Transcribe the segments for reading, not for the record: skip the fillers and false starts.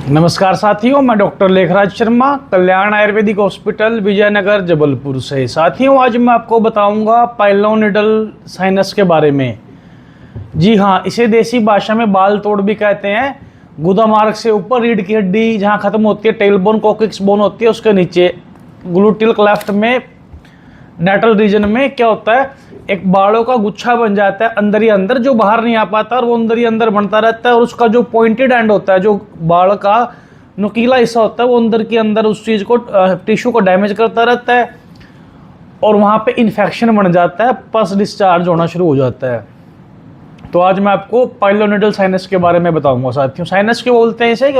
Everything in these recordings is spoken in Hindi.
नमस्कार साथियों, मैं डॉक्टर लेखराज शर्मा, कल्याण आयुर्वेदिक हॉस्पिटल विजयनगर जबलपुर से। साथियों, आज मैं आपको बताऊंगा पाइलोनिडल साइनस के बारे में। जी हाँ, इसे देसी भाषा में बाल तोड़ भी कहते हैं। गुदा मार्ग से ऊपर रीढ़ की हड्डी जहाँ खत्म होती है, टेल बोन कोकिक्स बोन होती है, उसके नीचे ग्लूटियल क्लेफ्ट में नेटल रीजन में क्या होता है, एक बालों का गुच्छा बन जाता है अंदर ही अंदर, जो बाहर नहीं आ पाता और वो अंदर ही अंदर बनता रहता है। और उसका जो पॉइंटेड एंड होता है, जो बाल का नुकीला हिस्सा होता है, वो अंदर के अंदर उस चीज़ को टिश्यू को डैमेज करता रहता है और वहाँ पे इन्फेक्शन बन जाता है, पस डिस्चार्ज होना शुरू हो जाता है। तो आज मैं आपको पाइलोनिडल साइनस के बारे में बताऊंगा। साथियों, साइनस क्यों बोलते हैं इसे?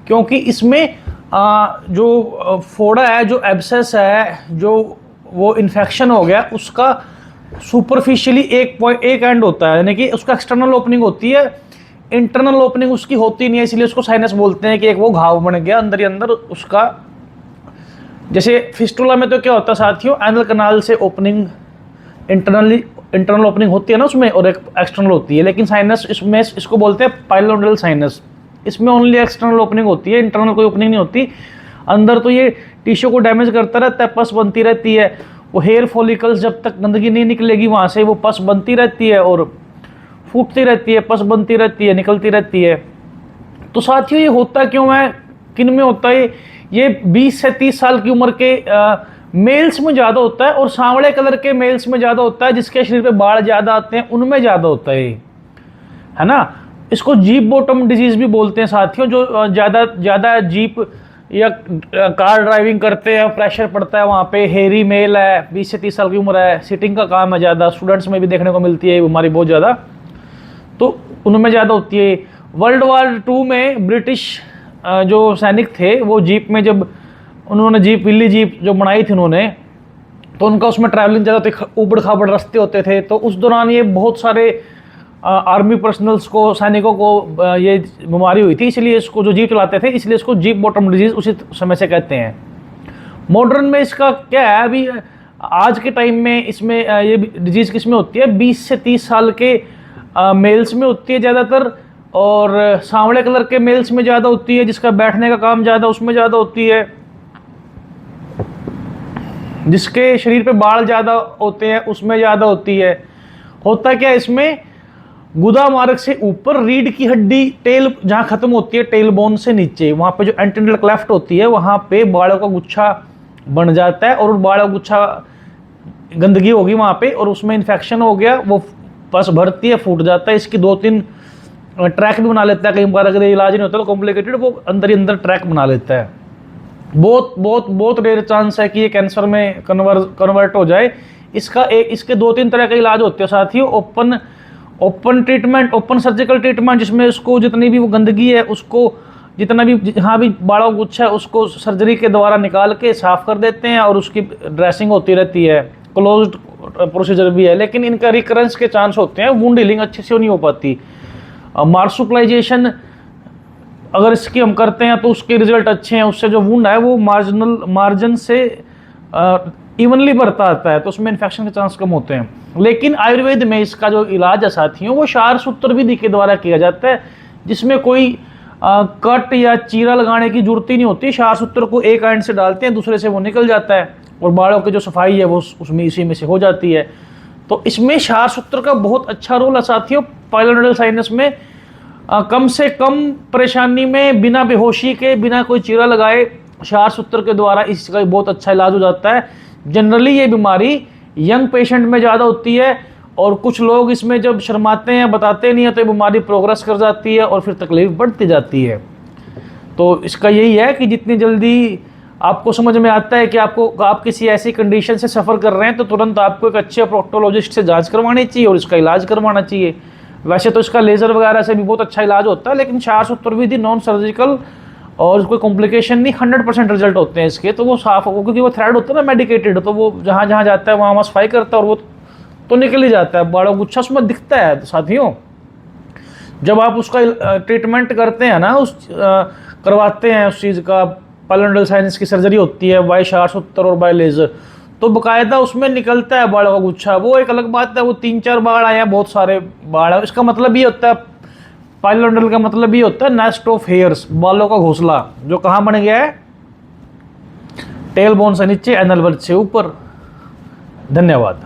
क्योंकि इसमें जो फोड़ा है, जो एब्सेस है, जो वो इन्फेक्शन हो गया, उसका सुपरफिशियली एक एंड होता है, यानी कि उसका एक्सटर्नल ओपनिंग होती है, इंटरनल ओपनिंग उसकी होती नहीं है, इसलिए उसको साइनस बोलते हैं कि एक वो घाव बन गया अंदर ही अंदर उसका। जैसे फिस्टुला में तो क्या होता है साथियों, एनल कनाल से ओपनिंग इंटरनल ओपनिंग होती है ना उसमें, और एक एक्सटर्नल होती है। लेकिन साइनस इसमें इसको बोलते हैं पाइलोनिडल साइनस। इसमें ओनली एक्सटर्नल ओपनिंग होती है, इंटरनल कोई ओपनिंग नहीं होती। अंदर तो ये टिश्यू को डैमेज करता रहता है, पस बनती रहती है। वो हेयर फॉलिकल्स जब तक गंदगी नहीं निकलेगी वहाँ से, वो पस बनती रहती है और फूटती रहती है, पस बनती रहती है, निकलती रहती है। तो साथियों, ये होता क्यों है, किन में होता है? ये 20 से 30 साल की उम्र के मेल्स में ज़्यादा होता है, और सांवले कलर के मेल्स में ज़्यादा होता है, जिसके शरीर पे बाल ज़्यादा आते हैं उनमें ज़्यादा होता है ना। इसको जीप बॉटम डिजीज़ भी बोलते हैं साथियों। जो ज़्यादा जीप या कार ड्राइविंग करते हैं, प्रेशर पड़ता है वहाँ पे, हेरी मेल है, 20 से 30 साल की उम्र है, सिटिंग का काम है ज़्यादा, स्टूडेंट्स में भी देखने को मिलती है बीमारी बहुत ज़्यादा, तो उनमें ज़्यादा होती है। वर्ल्ड वार 2 में ब्रिटिश जो सैनिक थे, वो जीप में जब उन्होंने विल्ली जीप जो बनाई थी उन्होंने, तो उनका उसमें ट्रैवलिंग ज़्यादा होती, उबड़ खाबड़ रास्ते होते थे। तो उस दौरान ये बहुत सारे आर्मी पर्सनल्स को, सैनिकों को ये बीमारी हुई थी, इसलिए इसको जो जीप चलाते थे, इसलिए इसको जीप बॉटम डिजीज उसी समय से कहते हैं। मॉडर्न में इसका क्या है, अभी आज के टाइम में इसमें ये डिजीज़ किस में होती है? 20 से 30 साल के मेल्स में होती है ज़्यादातर, और सांवले कलर के मेल्स में ज़्यादा होती है, जिसका बैठने का काम ज़्यादा उसमें ज़्यादा होती है, जिसके शरीर पे बाल ज़्यादा होते हैं उसमें ज़्यादा होती है। होता क्या इसमें, गुदा मार्ग से ऊपर रीढ़ की हड्डी, टेल जहाँ खत्म होती है, टेल बोन से नीचे, वहाँ पे जो एंटेरियर क्लेफ्ट होती है, वहाँ पे बालों का गुच्छा बन जाता है, और बालों का गुच्छा गंदगी होगी वहाँ पे, और उसमें इन्फेक्शन हो गया, वो पस भरती है, फूट जाता है। इसकी 2-3 ट्रैक भी बना लेता है। कई बार अगर इलाज नहीं होता तो कॉम्प्लिकेटेड, वो अंदर ही अंदर ट्रैक बना लेता है। बहुत बहुत बहुत रेयर चांस है कि ये कैंसर में कन्वर्ट हो जाए। इसके 2-3 तरह के इलाज होते हैं साथियों। Open treatment, open surgical treatment, जिसमें उसको जितनी भी वो गंदगी है, उसको जितना भी जहाँ भी बालों का गुच्छा है, उसको सर्जरी के द्वारा निकाल के साफ कर देते हैं, और उसकी ड्रेसिंग होती रहती है। क्लोज्ड प्रोसीजर भी है, लेकिन इनका रिकरेंस के चांस होते हैं, वुंड हीलिंग अच्छे से नहीं हो पाती। मार्सुप्लाइजेशन अगर इसकी हम करते हैं तो उसके रिजल्ट अच्छे हैं, उससे जो वुंड है वो मार्जिन से इवनली बढ़ता आता है, तो उसमें इन्फेक्शन के चांस कम होते हैं। लेकिन आयुर्वेद में इसका जो इलाज है साथियों, वो क्षार सूत्र विधि के द्वारा किया जाता है, जिसमें कोई कट या चीरा लगाने की जरूरत ही नहीं होती। क्षार सूत्र को एक एंड से डालते हैं, दूसरे से वो निकल जाता है, और बालों की जो सफाई है वो उसमें इसी में से हो जाती है। तो इसमें क्षार सूत्र का बहुत अच्छा रोल है साथियों। पाइलोनिडल साइनस में कम से कम परेशानी में, बिना बेहोशी के, बिना कोई चीरा लगाए, क्षार सूत्र के द्वारा इसका बहुत अच्छा इलाज हो जाता है। जनरली ये बीमारी यंग पेशेंट में ज़्यादा होती है, और कुछ लोग इसमें जब शर्माते हैं, बताते नहीं है, तो ये बीमारी प्रोग्रेस कर जाती है और फिर तकलीफ बढ़ती जाती है। तो इसका यही है कि जितनी जल्दी आपको समझ में आता है कि आप किसी ऐसी कंडीशन से सफ़र कर रहे हैं, तो तुरंत आपको एक अच्छे प्रोक्टोलॉजिस्ट से जांच करवानी चाहिए और इसका इलाज करवाना चाहिए। वैसे तो इसका लेज़र वगैरह से भी बहुत अच्छा इलाज होता है, लेकिन क्षार सूत्र विधि नॉन सर्जिकल और कोई कॉम्प्लिकेशन नहीं, 100% रिजल्ट होते हैं इसके। तो वो साफ हो, क्योंकि वो थ्रेड होता है ना मेडिकेटेड, तो वो जहाँ जहाँ जाता है वहाँ सफाई करता है, और वो तो निकल ही जाता है, बालों गुच्छा उसमें दिखता है। तो साथियों, जब आप उसका ट्रीटमेंट करते हैं ना, करवाते हैं उस चीज़ का, पाइलोनिडल साइनस की सर्जरी होती है बाय क्षार सूत्र और बाय लेज़र, तो बकायदा उसमें निकलता है बालों का गुच्छा। वो एक अलग बात है, वो 3-4 बाढ़ आए हैं, बहुत सारे बाढ़ है, इसका मतलब ये होता है पाइलोनडल का मतलब ये होता है नेस्ट ऑफ हेयर्स, बालों का घोंसला, जो कहाँ बन गया है, टेल बोन से नीचे, एनल वर्ज से ऊपर। धन्यवाद।